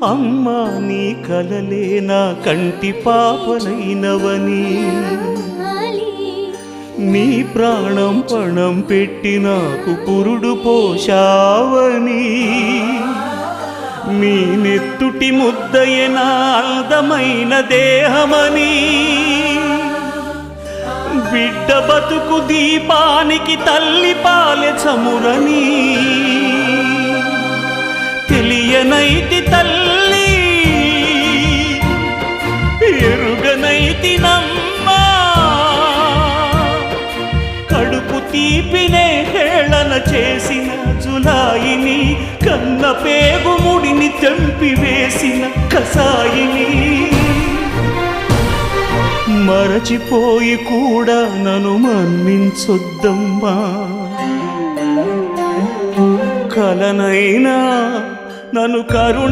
అమ్మా నీ కలలే నా కంటి పాపనైనవని, నీ ప్రాణం పణం పెట్టి నాకు పురుడు పోషావని, నీ నెత్తుటి ముద్దయే నా అందమైన దేహమని, బిడ్డ బతుకు దీపానికి తల్లి పాలె చమురని తెలియనైతి తల్లి, ఎరుగనైతి నమ్మా, కడుపు తీపినే హేళన చేసిన జులాయిని, కన్న పేగు ముడిని తెంపివేసిన కసాయిని, మరచిపోయి కూడా నన్ను మన్నించొద్దమ్మా, కలనైనా నన్ను కరుణ